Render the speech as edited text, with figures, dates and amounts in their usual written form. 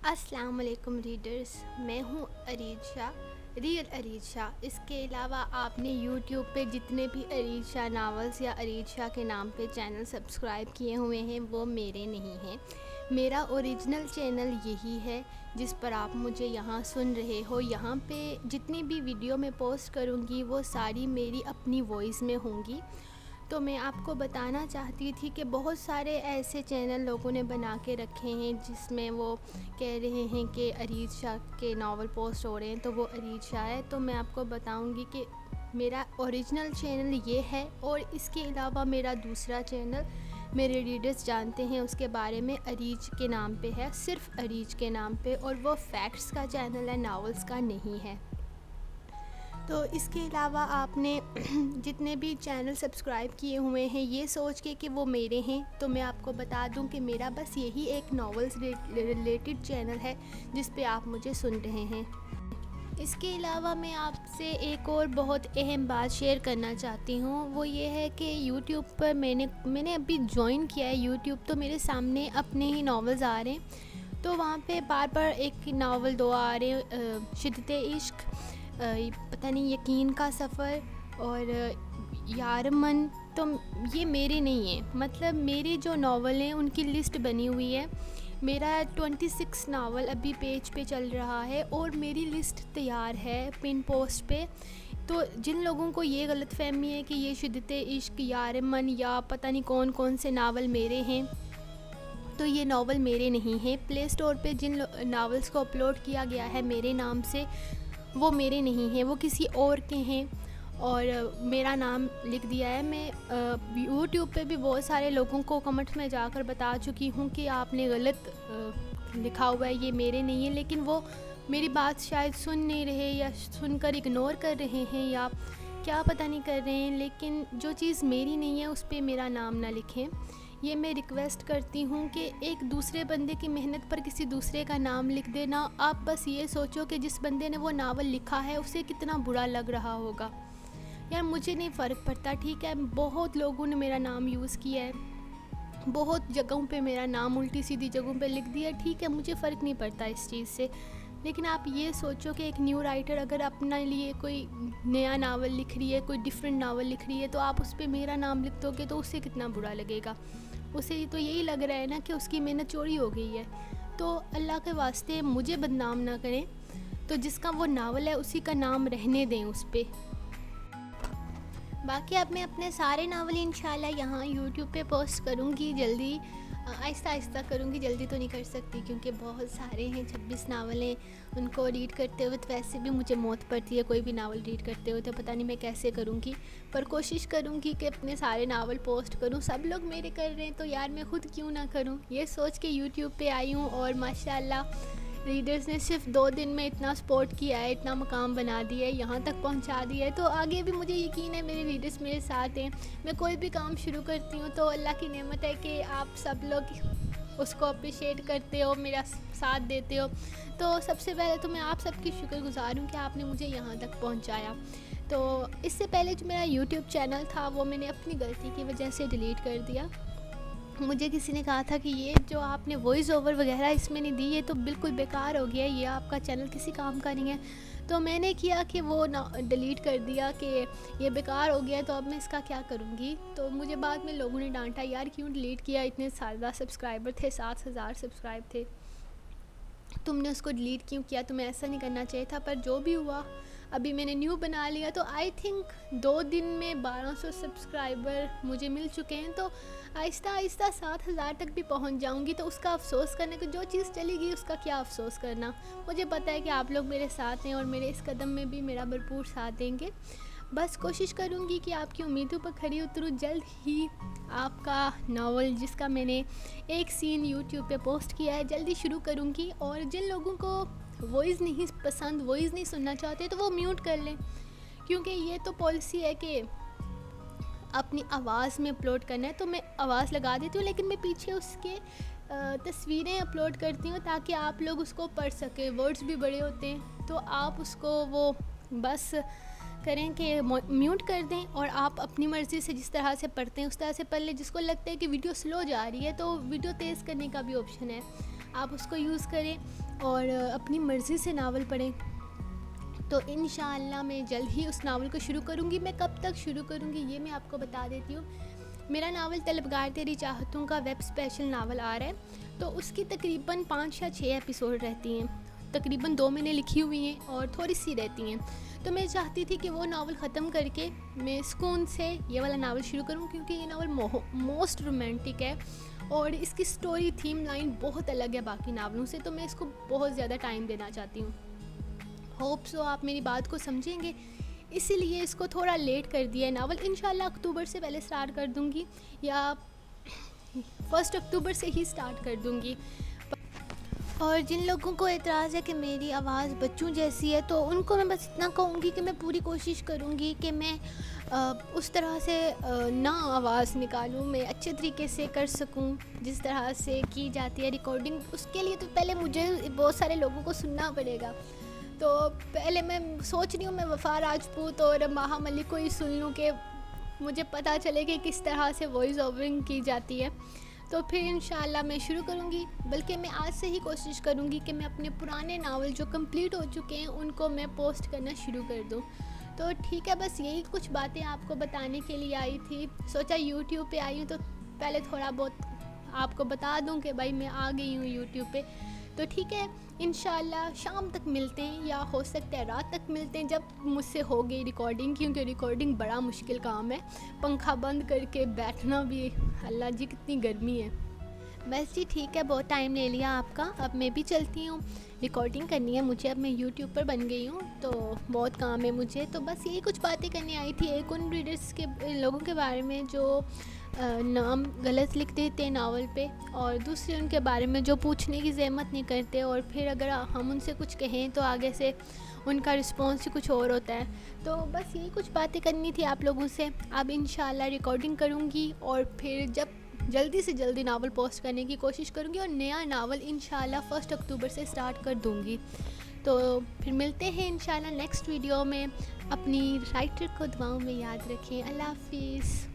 السلام علیکم ریڈرز، میں ہوں ارید شاہ، ریئل ارید شاہ۔ اس کے علاوہ آپ نے یوٹیوب پہ جتنے بھی ارید شاہ ناولز یا ارید شاہ کے نام پہ چینل سبسکرائب کیے ہوئے ہیں وہ میرے نہیں ہیں۔ میرا اوریجنل چینل یہی ہے جس پر آپ مجھے یہاں سن رہے ہو۔ یہاں پہ جتنی بھی ویڈیو میں پوسٹ کروں گی وہ ساری میری اپنی وائس میں ہوں گی۔ تو میں آپ کو بتانا چاہتی تھی کہ بہت سارے ایسے چینل لوگوں نے بنا کے رکھے ہیں جس میں وہ کہہ رہے ہیں کہ ارید شاہ کے ناول پوسٹ ہو رہے ہیں تو وہ ارید شاہ ہے۔ تو میں آپ کو بتاؤں گی کہ میرا اوریجنل چینل یہ ہے، اور اس کے علاوہ میرا دوسرا چینل میرے ریڈرز جانتے ہیں اس کے بارے میں، ارید کے نام پہ ہے، صرف ارید کے نام پہ، اور وہ فیکٹس کا چینل ہے، ناولز کا نہیں ہے۔ تو اس کے علاوہ آپ نے جتنے بھی چینل سبسکرائب کیے ہوئے ہیں یہ سوچ کے کہ وہ میرے ہیں، تو میں آپ کو بتا دوں کہ میرا بس یہی ایک ناولز ریلیٹڈ چینل ہے جس پہ آپ مجھے سن رہے ہیں۔ اس کے علاوہ میں آپ سے ایک اور بہت اہم بات شیئر کرنا چاہتی ہوں، وہ یہ ہے کہ یوٹیوب پر میں نے ابھی جوائن کیا ہے یوٹیوب، تو میرے سامنے اپنے ہی ناولز آ رہے ہیں، تو وہاں پہ بار بار ایک ناول دو آ رہے ہیں، شدت عشق، پتہ نہیں یقین کا سفر اور یارمن۔ تو یہ میرے نہیں ہیں، مطلب میرے جو ناول ہیں ان کی لسٹ بنی ہوئی ہے۔ میرا 26 ناول ابھی پیج پہ چل رہا ہے اور میری لسٹ تیار ہے پن پوسٹ پہ۔ تو جن لوگوں کو یہ غلط فہمی ہے کہ یہ شدت عشق، یارمن یا پتہ نہیں کون کون سے ناول میرے ہیں، تو یہ ناول میرے نہیں ہیں۔ پلے اسٹور پہ جن ناولز کو اپلوڈ کیا گیا ہے میرے نام سے وہ میرے نہیں ہیں، وہ کسی اور کے ہیں، اور میرا نام لکھ دیا ہے۔ میں یوٹیوب پہ بھی بہت سارے لوگوں کو کمنٹ میں جا کر بتا چکی ہوں کہ آپ نے غلط لکھا ہوا ہے، یہ میرے نہیں ہیں، لیکن وہ میری بات شاید سن نہیں رہے یا سن کر اگنور کر رہے ہیں یا کیا پتہ نہیں کر رہے ہیں، لیکن جو چیز میری نہیں ہے اس پہ میرا نام نہ لکھیں۔ یہ میں ریکویسٹ کرتی ہوں کہ ایک دوسرے بندے کی محنت پر کسی دوسرے کا نام لکھ دینا۔ آپ بس یہ سوچو کہ جس بندے نے وہ ناول لکھا ہے اسے کتنا برا لگ رہا ہوگا۔ یار مجھے نہیں فرق پڑتا، ٹھیک ہے، بہت لوگوں نے میرا نام یوز کیا ہے، بہت جگہوں پہ میرا نام الٹی سیدھی جگہوں پہ لکھ دیا، ٹھیک ہے، مجھے فرق نہیں پڑتا اس چیز سے، لیکن آپ یہ سوچو کہ ایک نیو رائٹر اگر اپنے لیے کوئی نیا ناول لکھ رہی ہے، کوئی ڈیفرنٹ ناول لکھ رہی ہے، تو آپ اس پہ میرا نام لکھ دو گے تو اسے کتنا برا لگے گا۔ اسے تو یہی لگ رہا ہے نا کہ اس کی محنت چوری ہو گئی ہے۔ تو اللہ کے واسطے مجھے بدنام نہ کریں، تو جس کا وہ ناول ہے اسی کا نام رہنے دیں اس پہ۔ باقی اب میں اپنے سارے ناول انشاءاللہ یہاں یوٹیوب پہ پوسٹ کروں گی جلدی، آہستہ آہستہ کروں گی، جلدی تو نہیں کر سکتی کیونکہ بہت سارے ہیں، 26 ناول ہیں، ان کو ریڈ کرتے ہوئے تو ویسے بھی مجھے موت پڑتی ہے، کوئی بھی ناول ریڈ کرتے ہوئے تو پتہ نہیں میں کیسے کروں گی، پر کوشش کروں گی کہ اپنے سارے ناول پوسٹ کروں۔ سب لوگ میرے کر رہے ہیں تو یار میں خود کیوں نہ کروں، یہ سوچ کے یوٹیوب پہ آئی ہوں، اور ماشاءاللہ ریڈرز نے صرف 2 دن میں اتنا سپورٹ کیا ہے، اتنا مقام بنا دیا ہے، یہاں تک پہنچا دیا ہے، تو آگے بھی مجھے یقین ہے میرے ریڈرز میرے ساتھ ہیں۔ میں کوئی بھی کام شروع کرتی ہوں تو اللہ کی نعمت ہے کہ آپ سب لوگ اس کو اپریشیٹ کرتے ہو، میرا ساتھ دیتے ہو، تو سب سے پہلے تو میں آپ سب کی شکر گزار ہوں کہ آپ نے مجھے یہاں تک پہنچایا۔ تو اس سے پہلے جو میرا یوٹیوب چینل تھا وہ میں نے اپنی غلطی کی وجہ سے ڈیلیٹ کر دیا۔ مجھے کسی نے کہا تھا کہ یہ جو آپ نے وائس اوور وغیرہ اس میں نہیں دی، یہ تو بالکل بیکار ہو گیا ہے، یہ آپ کا چینل کسی کام کا نہیں ہے، تو میں نے کیا کہ وہ ڈیلیٹ کر دیا کہ یہ بیکار ہو گیا ہے، تو اب میں اس کا کیا کروں گی۔ تو مجھے بعد میں لوگوں نے ڈانٹا، یار کیوں ڈیلیٹ کیا، اتنے زیادہ سبسکرائبر تھے، 7,000 سبسکرائب تھے، تم نے اس کو ڈیلیٹ کیوں کیا، تمہیں ایسا نہیں کرنا چاہیے تھا، پر جو بھی ہوا ابھی میں نے نیو بنا لیا، تو آئی تھنک 2 دن میں 1200 سبسکرائبر مجھے مل چکے ہیں، تو آہستہ آہستہ 7,000 تک بھی پہنچ جاؤں گی، تو اس کا افسوس کرنے کو جو چیز چلی گئی اس کا کیا افسوس کرنا۔ مجھے پتہ ہے کہ آپ لوگ میرے ساتھ ہیں اور میرے اس قدم میں بھی میرا بھرپور ساتھ دیں گے۔ بس کوشش کروں گی کہ آپ کی امیدوں پر کھری اتروں، جلد ہی آپ کا ناول جس کا میں نے ایک سین یوٹیوب پہ پوسٹ کیا ہے جلدی شروع کروں گی، اور جن لوگوں کو وائس نہیں پسند، وائس نہیں سننا چاہتے تو وہ میوٹ کر لیں، کیونکہ یہ تو پالیسی ہے کہ اپنی آواز میں اپلوڈ کرنا ہے، تو میں آواز لگا دیتی ہوں لیکن میں پیچھے اس کے تصویریں اپلوڈ کرتی ہوں تاکہ آپ لوگ اس کو پڑھ سکیں، ورڈز بھی بڑے ہوتے ہیں، تو آپ اس کو وہ بس کریں کہ میوٹ کر دیں، اور آپ اپنی مرضی سے جس طرح سے پڑھتے ہیں اس طرح سے پڑھ لیں۔ جس کو لگتا ہے کہ ویڈیو سلو جا رہی ہے تو ویڈیو تیز کرنے کا بھی آپشن ہے، آپ اس کو یوز کریں اور اپنی مرضی سے ناول پڑھیں. تو انشاءاللہ میں جلد ہی اس ناول کو شروع کروں گی. میں کب تک شروع کروں گی یہ میں آپ کو بتا دیتی ہوں. میرا ناول طلبگار تیری چاہتوں کا ویب اسپیشل ناول آ رہا ہے, تو اس کی تقریباً 5 یا 6 ایپیسوڈ رہتی ہیں. تقریباً 2 میں نے لکھی ہوئی ہیں اور تھوڑی سی رہتی ہیں. تو میں چاہتی تھی کہ وہ ناول ختم کر کے میں سکون سے یہ والا ناول شروع کروں, کیونکہ یہ ناول موسٹ رومانٹک ہے اور اس کی سٹوری تھیم لائن بہت الگ ہے باقی ناولوں سے. تو میں اس کو بہت زیادہ ٹائم دینا چاہتی ہوں. ہوپ سو آپ میری بات کو سمجھیں گے, اسی لیے اس کو تھوڑا لیٹ کر دیا ہے ناول. انشاءاللہ اکتوبر سے پہلے سٹارٹ کر دوں گی یا 1 اکتوبر سے ہی سٹارٹ کر دوں گی. اور جن لوگوں کو اعتراض ہے کہ میری آواز بچوں جیسی ہے, تو ان کو میں بس اتنا کہوں گی کہ میں پوری کوشش کروں گی کہ میں اس طرح سے نہ آواز نکالوں, میں اچھے طریقے سے کر سکوں جس طرح سے کی جاتی ہے ریکارڈنگ. اس کے لیے تو پہلے مجھے بہت سارے لوگوں کو سننا پڑے گا. تو پہلے میں سوچ رہی ہوں میں وفا راجپوت اور مہا ملک کو ہی سن لوں کہ مجھے پتہ چلے کہ کس طرح سے وائس اوورنگ کی جاتی ہے. تو پھر انشاءاللہ میں شروع کروں گی, بلکہ میں آج سے ہی کوشش کروں گی کہ میں اپنے پرانے ناول جو کمپلیٹ ہو چکے ہیں ان کو میں پوسٹ کرنا شروع کر دوں. تو ٹھیک ہے, بس یہی کچھ باتیں آپ کو بتانے کے لیے آئی تھی. سوچا یوٹیوب پہ آئی ہوں تو پہلے تھوڑا بہت آپ کو بتا دوں کہ بھائی میں آ گئی ہوں یوٹیوب پہ. تو ٹھیک ہے, انشاءاللہ شام تک ملتے ہیں یا ہو سکتا ہے رات تک ملتے ہیں جب مجھ سے ہو گئی ریکارڈنگ, کیونکہ ریکارڈنگ بڑا مشکل کام ہے. پنکھا بند کر کے بیٹھنا بھی, اللہ جی کتنی گرمی ہے. بس جی ٹھیک ہے, بہت ٹائم لے لیا آپ کا. اب میں بھی چلتی ہوں, ریکارڈنگ کرنی ہے مجھے. اب میں یوٹیوب پر بن گئی ہوں تو بہت کام ہے مجھے. تو بس یہی کچھ باتیں کرنے آئی تھی. ایک ان ریڈرس کے لوگوں کے بارے میں جو نام غلط لکھ دیتے ہیں ناول پہ, اور دوسرے ان کے بارے میں جو پوچھنے کی زحمت نہیں کرتے, اور پھر اگر ہم ان سے کچھ کہیں تو آگے سے ان کا رسپانس ہی کچھ اور ہوتا ہے. تو بس یہی کچھ باتیں کرنی تھی آپ لوگوں سے. اب انشاءاللہ ریکارڈنگ کروں گی اور پھر جب جلدی سے جلدی ناول پوسٹ کرنے کی کوشش کروں گی, اور نیا ناول انشاءاللہ 1 اکتوبر سے سٹارٹ کر دوں گی. تو پھر ملتے ہیں انشاءاللہ نیکسٹ ویڈیو میں. اپنی رائٹر کو دعاؤں میں یاد رکھیں. اللہ حافظ.